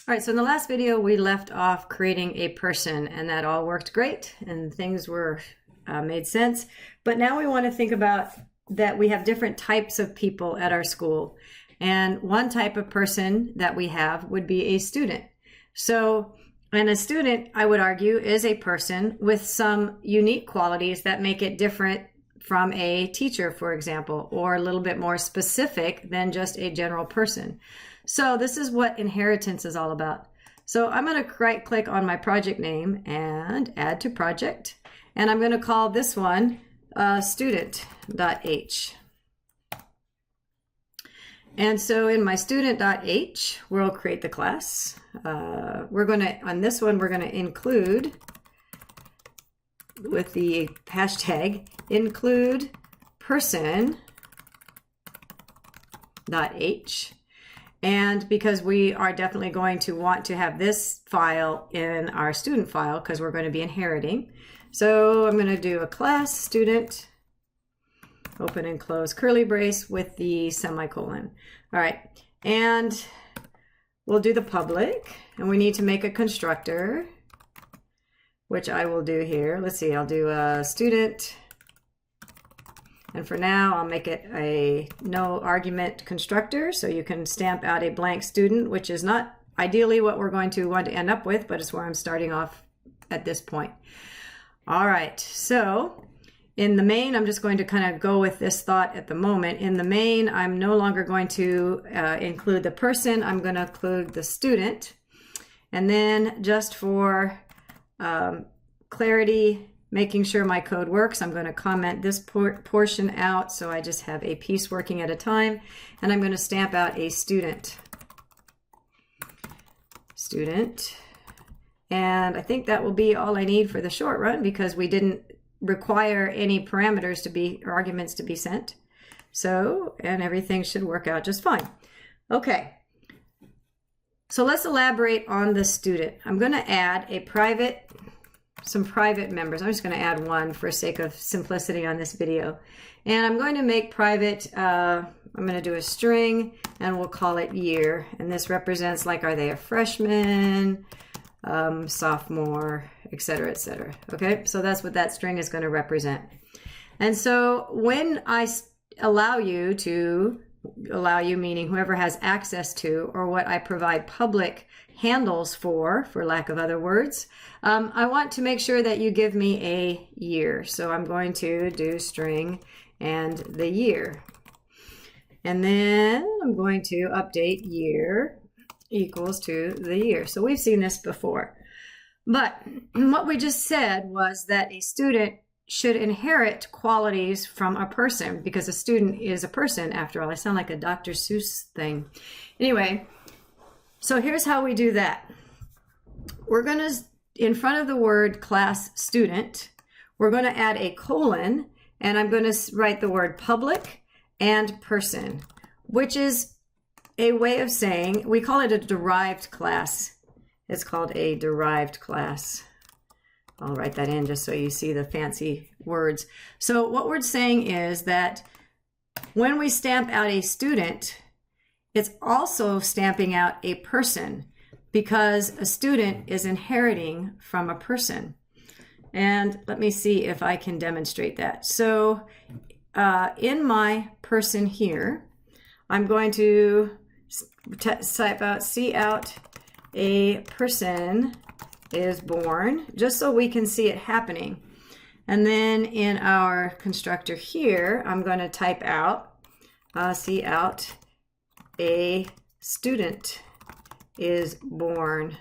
All right, so in the last video, we left off creating a person, and that all worked great, and things were made sense. But now we want to think about that we have different types of people at our school. And one type of person that we have would be a student. So, and a student, I would argue, is a person with some unique qualities that make it different from a teacher, for example, or a little bit more specific than just a general person. So this is what inheritance is all about. So I'm going to right click on my project name and add to project. And I'm going to call this one student.h. And so in my student.h, we'll create the class. We're going to, on this one, we're going to include with the hashtag include person.h. And because we are definitely going to want to have this file in our student file because we're going to be inheriting. So I'm going to do a class student, open and close curly brace with the semicolon. All right, and we'll do the public, and we need to make a constructor, which I will do here. Let's see, I'll do a student. And for now, I'll make it a no argument constructor, so you can stamp out a blank student, which is not ideally what we're going to want to end up with, but it's where I'm starting off at this point. All right, so in the main, I'm just going to kind of go with this thought at the moment. In the main, I'm no longer going to include the person, I'm going to include the student. And then just for clarity, making sure my code works, I'm going to comment this portion out so I just have a piece working at a time, and I'm going to stamp out a student. And I think that will be all I need for the short run because we didn't require any parameters to be, or arguments to be sent. So, and everything should work out just fine. Okay, so let's elaborate on the student. I'm going to add some private members. I'm just going to add one for sake of simplicity on this video. And I'm going to make private, I'm going to do a string and we'll call it year. And this represents like, are they a freshman, sophomore, etc., etc. Okay, so that's what that string is going to represent. And so when I allow you meaning whoever has access to, or what I provide public handles for lack of other words, I want to make sure that you give me a year. So I'm going to do string and the year. And then I'm going to update year equals to the year. So we've seen this before. But what we just said was that a student should inherit qualities from a person because a student is a person after all. I sound like a Dr. Seuss thing. Anyway, so here's how we do that. We're going to, in front of the word class student, we're going to add a colon, and I'm going to write the word public and person, which is a way of saying, we call it a derived class. It's called a derived class. I'll write that in just so you see the fancy words. So what we're saying is that when we stamp out a student, it's also stamping out a person because a student is inheriting from a person. And let me see if I can demonstrate that. So in my person here, I'm going to type out, see out a person is born, just so we can see it happening. And then in our constructor here, I'm going to type out, see out a student is born.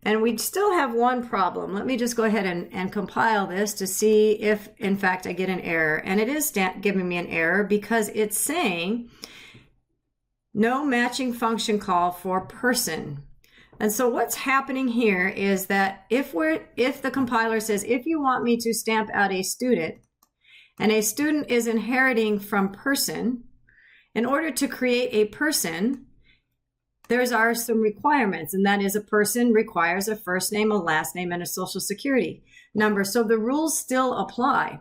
And we still have one problem. Let me just go ahead and compile this to see if, in fact, I get an error. And it is giving me an error because it's saying no matching function call for person. And so what's happening here is that if the compiler says, if you want me to stamp out a student, and a student is inheriting from person, in order to create a person, there are some requirements, and that is a person requires a first name, a last name, and a social security number. So the rules still apply.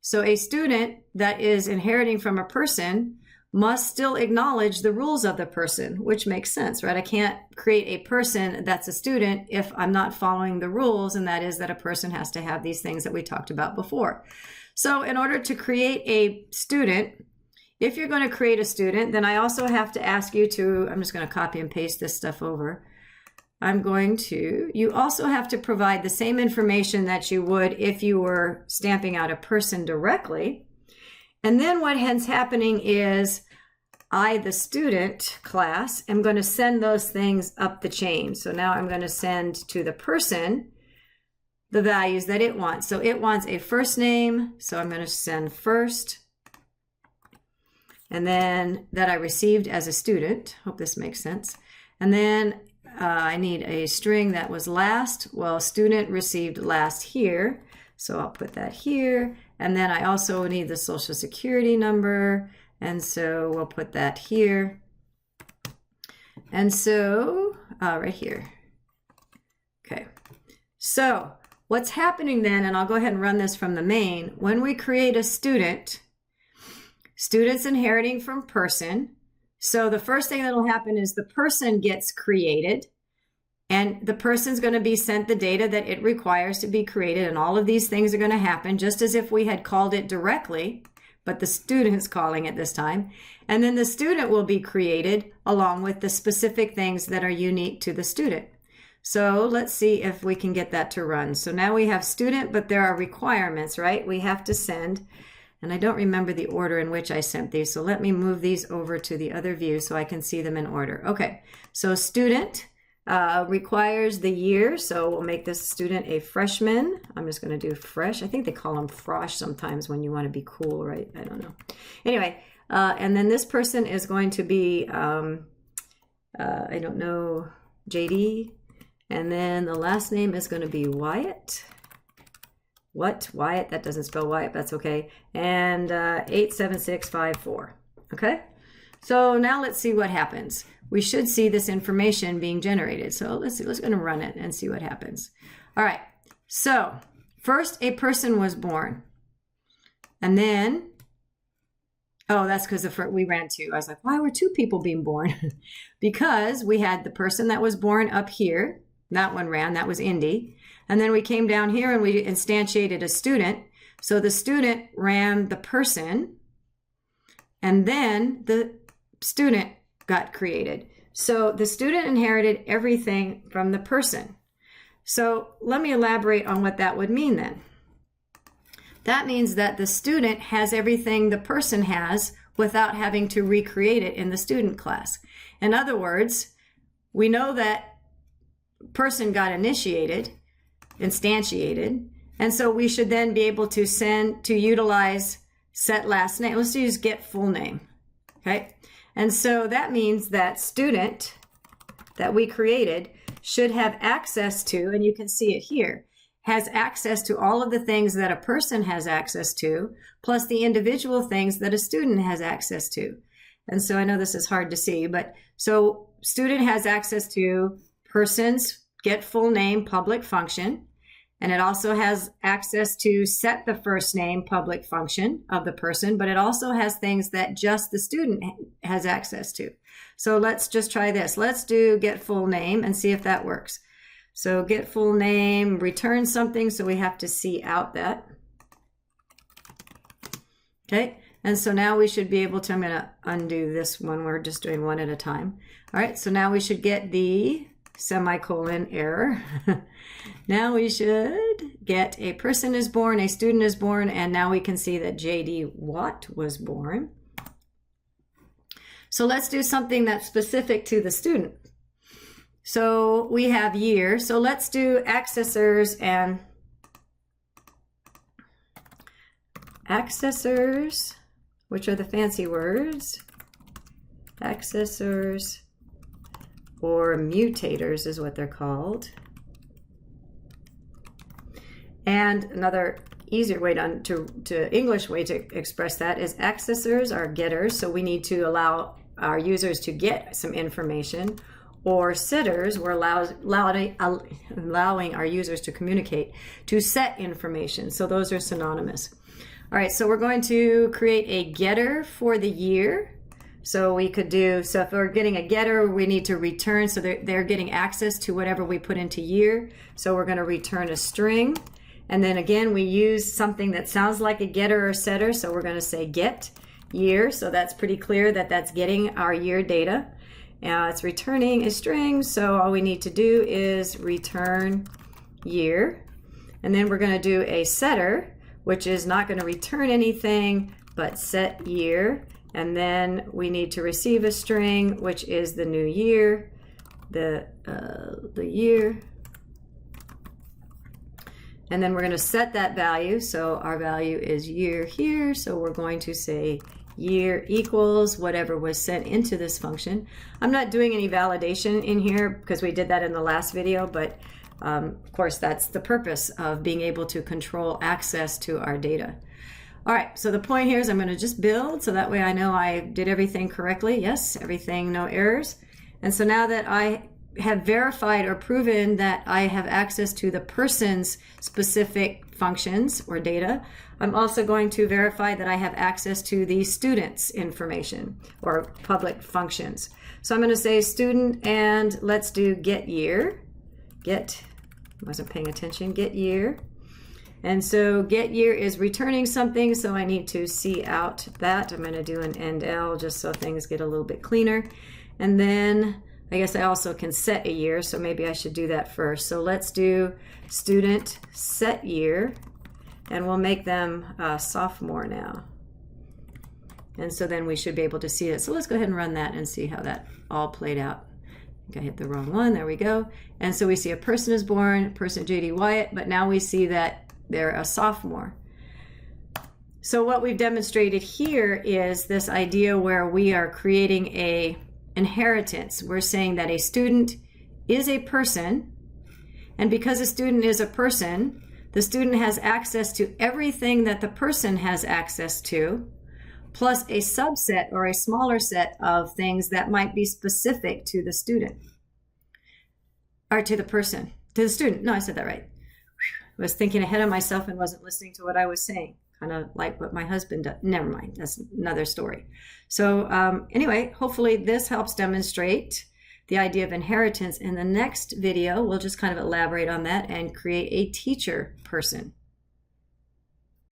So a student that is inheriting from a person must still acknowledge the rules of the person, which makes sense, right? I can't create a person that's a student if I'm not following the rules, and that is that a person has to have these things that we talked about before. So in order to create a student, if you're going to create a student, then I also have to ask you to, I'm just going to copy and paste this stuff over. You also have to provide the same information that you would if you were stamping out a person directly. And then what ends happening is I, the student class, am going to send those things up the chain. So now I'm going to send to the person the values that it wants. So it wants a first name. So I'm going to send first. And then that I received as a student. Hope this makes sense. And then I need a string that was last. Well, student received last here. So I'll put that here. And then I also need the social security number. And so we'll put that here. And so right here. Okay. So what's happening then, and I'll go ahead and run this from the main, when we create a student, student's inheriting from person. So the first thing that will happen is the person gets created. And the person's going to be sent the data that it requires to be created. And all of these things are going to happen just as if we had called it directly, but the student's calling it this time. And then the student will be created along with the specific things that are unique to the student. So let's see if we can get that to run. So now we have student, but there are requirements, right? We have to send, and I don't remember the order in which I sent these. So let me move these over to the other view so I can see them in order. Okay, so student requires the year, so we'll make this student a freshman. I'm just going to do fresh. I think they call them frosh sometimes when you want to be cool, right? I don't know. Anyway, and then this person is going to be, I don't know, JD. And then the last name is going to be Wyatt. What? Wyatt? That doesn't spell Wyatt. That's okay. And 87654. Okay? So now let's see what happens. We should see this information being generated. So let's see. Let's go and run it and see what happens. All right. So first, a person was born. And then, oh, that's because we ran two. I was like, why were two people being born? Because we had the person that was born up here. That one ran. That was Indy. And then we came down here and we instantiated a student. So the student ran the person. And then the student got created. So the student inherited everything from the person. So let me elaborate on what that would mean then. That means that the student has everything the person has without having to recreate it in the student class. In other words, we know that person got instantiated, and so we should then be able to utilize set last name. Let's use get full name. Okay. And so that means that student that we created should have access to, and you can see it here, has access to all of the things that a person has access to, plus the individual things that a student has access to. And so I know this is hard to see, but so student has access to person's get full name public function. And it also has access to set the first name public function of the person, but it also has things that just the student has access to. So let's just try this. Let's do get full name and see if that works. So get full name, return something, so we have to see out that. Okay, and so now we should be able to, I'm going to undo this one. We're just doing one at a time. All right, so now we should get the semicolon error. Now we should get a person is born, a student is born, and now we can see that JD Watt was born. So let's do something that's specific to the student. So we have year. So let's do accessors and accessors, which are the fancy words. Accessors or mutators is what they're called. And another easier way to English way to express that is accessors are getters. So we need to allow our users to get some information. Or setters, we're allowing our users to communicate, to set information. So those are synonymous. All right, so we're going to create a getter for the year. So we could do, so if we're getting a getter, we need to return, so they're getting access to whatever we put into year. So we're going to return a string. And then again, we use something that sounds like a getter or setter. So we're going to say get year. So that's pretty clear that that's getting our year data. It's returning a string. So all we need to do is return year. And then we're going to do a setter, which is not going to return anything, but set year. And then we need to receive a string, which is the new year, the year. And then we're going to set that value. So our value is year here. So we're going to say year equals whatever was sent into this function. I'm not doing any validation in here because we did that in the last video, but of course that's the purpose of being able to control access to our data. All right, so the point here is I'm going to just build, so that way I know I did everything correctly. Yes, everything, no errors. And so now that I have verified or proven that I have access to the person's specific functions or data, I'm also going to verify that I have access to the student's information or public functions. So I'm going to say student, and let's do get year. Get, wasn't paying attention, get year. And so get year is returning something, so I need to see out that. I'm going to do an end L just so things get a little bit cleaner. And then I guess I also can set a year, so maybe I should do that first. So let's do student set year, and we'll make them sophomore now. And so then we should be able to see it. So let's go ahead and run that and see how that all played out. I think I hit the wrong one. There we go. And so we see a person is born, person J.D. Wyatt, but now we see that they're a sophomore. So what we've demonstrated here is this idea where we are creating a inheritance. We're saying that a student is a person, and because a student is a person, the student has access to everything that the person has access to, plus a subset or a smaller set of things that might be specific to the student, or to the person, to the student. No, I said that right. I was thinking ahead of myself and wasn't listening to what I was saying, kind of like what my husband does. Never mind, that's another story. So anyway, hopefully this helps demonstrate the idea of inheritance. In the next video, we'll just kind of elaborate on that and create a teacher person.